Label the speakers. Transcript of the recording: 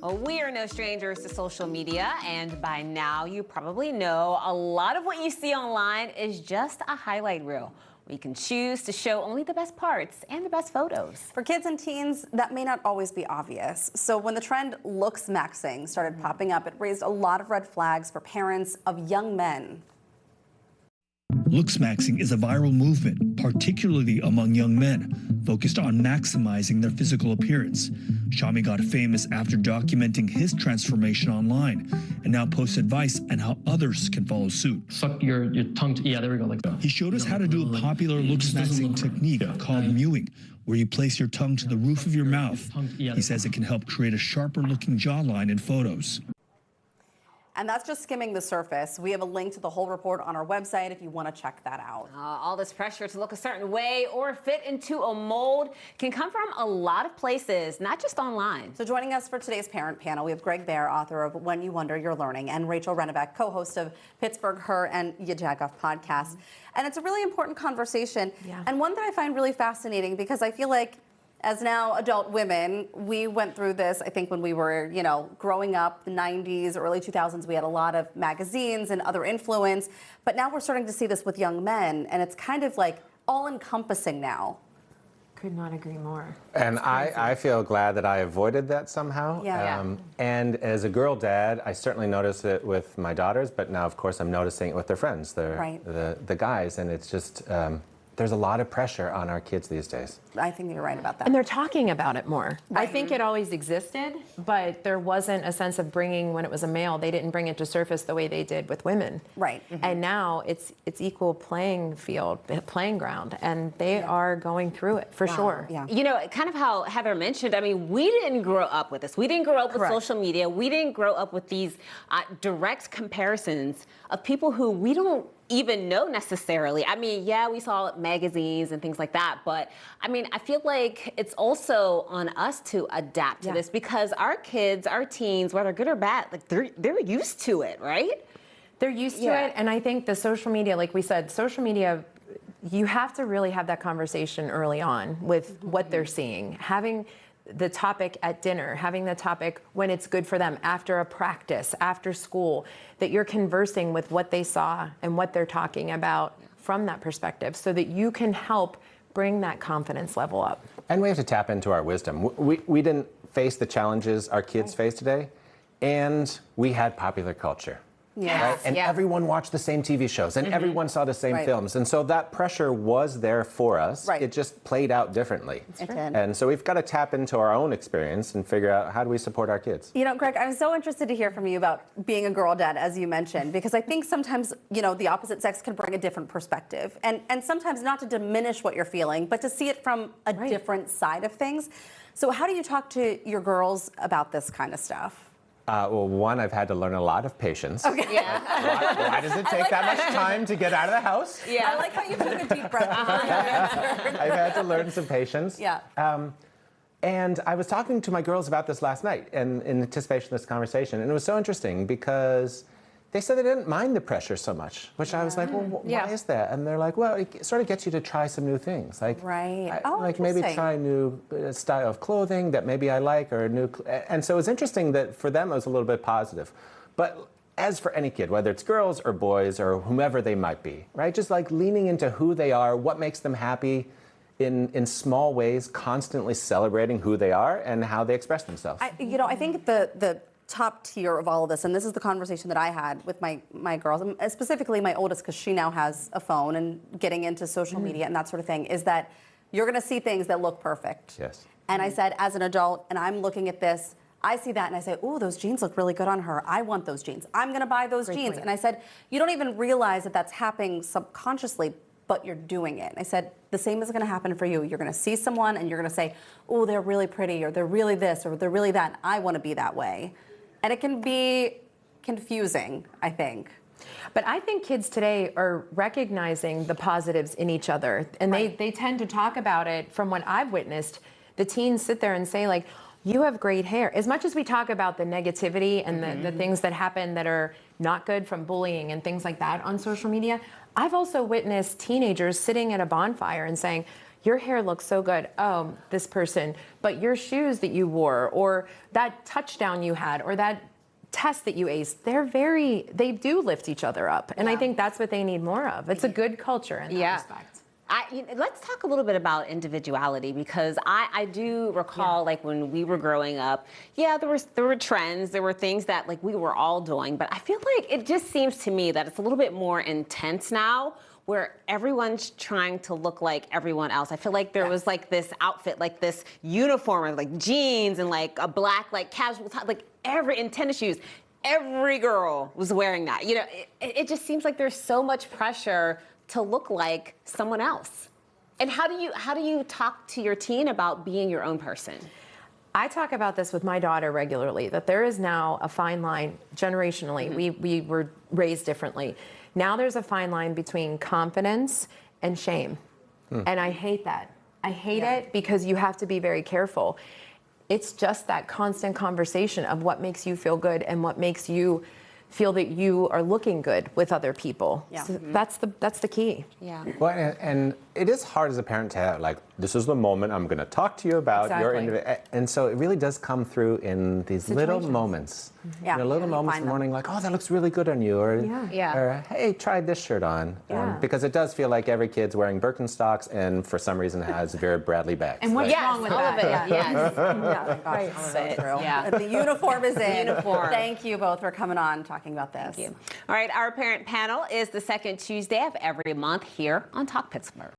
Speaker 1: Well, we are no strangers to social media, and by now you probably know a lot of what you see online is just a highlight reel. We can choose to show only the best parts and the best photos.
Speaker 2: For kids and teens, that may not always be obvious. So when the trend looksmaxxing started popping up, it raised a lot of red flags for parents of young men.
Speaker 3: Looksmaxxing is a viral movement, particularly among young men, focused on maximizing their physical appearance. Shami got famous after documenting his transformation online and now posts advice on how others can follow suit.
Speaker 4: Suck your tongue. Yeah, there we go. Like that.
Speaker 3: He showed us how to do a popular looksmaxxing technique called mewing, where you place your tongue to the roof of your mouth. He says it can help create a sharper looking jawline in photos.
Speaker 2: And that's just skimming the surface. We have a link to the whole report on our website if you want to check that out.
Speaker 1: All this pressure to look a certain way or fit into a mold can come from a lot of places, not just online.
Speaker 2: So joining us for today's parent panel, we have Greg Baer, author of When You Wonder, You're Learning, and Rachel Rennebeck, co-host of Pittsburgh, Her, and Ya Jagoff podcast. And it's a really important conversation, and one that I find really fascinating because I feel like as now adult women, we went through this, I think, when we were, growing up, the 90s, early 2000s, we had a lot of magazines and other influence. But now we're starting to see this with young men, and it's kind of like all-encompassing now.
Speaker 5: Could not agree more.
Speaker 6: And I feel glad that I avoided that somehow. And as a girl dad, I certainly notice it with my daughters, but now, of course, I'm noticing it with their friends, the guys, and it's just... there's a lot of pressure on our kids these days.
Speaker 2: I think you're right about that.
Speaker 5: And they're talking about it more. Right. I think it always existed, but there wasn't a sense of bringing, when it was a male, they didn't bring it to surface the way they did with women.
Speaker 2: Right.
Speaker 5: And now it's equal playing field, playing ground, and they are going through it for sure.
Speaker 2: Yeah.
Speaker 1: You know, kind of how Heather mentioned, I mean, we didn't grow up with this. We didn't grow up with social media. We didn't grow up with these direct comparisons of people who we don't even know necessarily. I mean, yeah, we saw magazines and things like that, but I mean, I feel like it's also on us to adapt to this because our kids, our teens, whether good or bad, like they're used to it, right?
Speaker 5: They're used to it, and I think the social media, like we said, social media, you have to really have that conversation early on with what they're seeing. Having the topic at dinner, having the topic when it's good for them, after a practice, after school, that you're conversing with what they saw and what they're talking about from that perspective so that you can help bring that confidence level up.
Speaker 6: And we have to tap into our wisdom. We didn't face the challenges our kids face today, and we had popular culture. Right? And everyone watched the same TV shows, and everyone saw the same films. And so that pressure was there for us. It just played out differently. And so we've got to tap into our own experience and figure out how do we support our kids.
Speaker 2: You know, Greg, I'm so interested to hear from you about being a girl dad, as you mentioned, because I think sometimes, the opposite sex can bring a different perspective. And sometimes not to diminish what you're feeling, but to see it from a different side of things. So how do you talk to your girls about this kind of stuff?
Speaker 6: Well, one, I've had to learn a lot of patience.
Speaker 2: Okay.
Speaker 6: Why does it take that much time to get out of the house?
Speaker 2: I like how you took a deep breath before you answered.
Speaker 6: I've had to learn some patience. And I was talking to my girls about this last night in anticipation of this conversation. And it was so interesting because they said they didn't mind the pressure so much, which I was like, well, why is that? And they're like, well, it sort of gets you to try some new things. Like, like maybe try a new style of clothing that maybe I like, or a new, and so it was interesting that for them it was a little bit positive. But as for any kid, whether it's girls or boys or whomever they might be, right? Just like leaning into who they are, what makes them happy in small ways, constantly celebrating who they are and how they express themselves.
Speaker 2: I think the top tier of all of this, and this is the conversation that I had with my girls, and specifically my oldest, because she now has a phone and getting into social media and that sort of thing, is that you're going to see things that look perfect. And I said, as an adult, and I'm looking at this, I see that and I say, oh, those jeans look really good on her. I want those jeans. I'm going to buy those jeans. And I said, you don't even realize that that's happening subconsciously, but you're doing it. I said, the same is going to happen for you. You're going to see someone and you're going to say, oh, they're really pretty, or they're really this, or they're really that. I want to be that way. And it can be confusing, I think.
Speaker 5: But I think kids today are recognizing the positives in each other. And they tend to talk about it. From what I've witnessed, the teens sit there and say, like, you have great hair. As much as we talk about the negativity and the things that happen that are not good from bullying and things like that on social media, I've also witnessed teenagers sitting at a bonfire and saying, your hair looks so good. Oh, this person, but your shoes that you wore, or that touchdown you had, or that test that you aced, they do lift each other up. And I think that's what they need more of. It's a good culture in that respect.
Speaker 1: Let's talk a little bit about individuality, because I do recall like when we were growing up, there were trends, there were things that like we were all doing, but I feel like it just seems to me that it's a little bit more intense now, where everyone's trying to look like everyone else. I feel like there was like this outfit, like this uniform, like jeans and like a black like casual top, like and tennis shoes. Every girl was wearing that. You know, it just seems like there's so much pressure to look like someone else. And how do you talk to your teen about being your own person?
Speaker 5: I talk about this with my daughter regularly, that there is now a fine line generationally. We were raised differently. Now there's a fine line between confidence and shame. And I hate that. I hate it because you have to be very careful. It's just that constant conversation of what makes you feel good and what makes you feel that you are looking good with other people. So that's the key.
Speaker 6: Well, and it is hard as a parent to have, like, this is the moment I'm going to talk to you about your individual. And so it really does come through in these little moments. Little moments in the morning, like, oh, that looks really good on you, or hey, try this shirt on. Because it does feel like every kid's wearing Birkenstocks and for some reason has Vera Bradley bags.
Speaker 5: And what's wrong with that?
Speaker 2: The uniform is in. Thank you both for coming on talking about this.
Speaker 1: Thank you. All right, our parent panel is the second Tuesday of every month here on Talk Pittsburgh.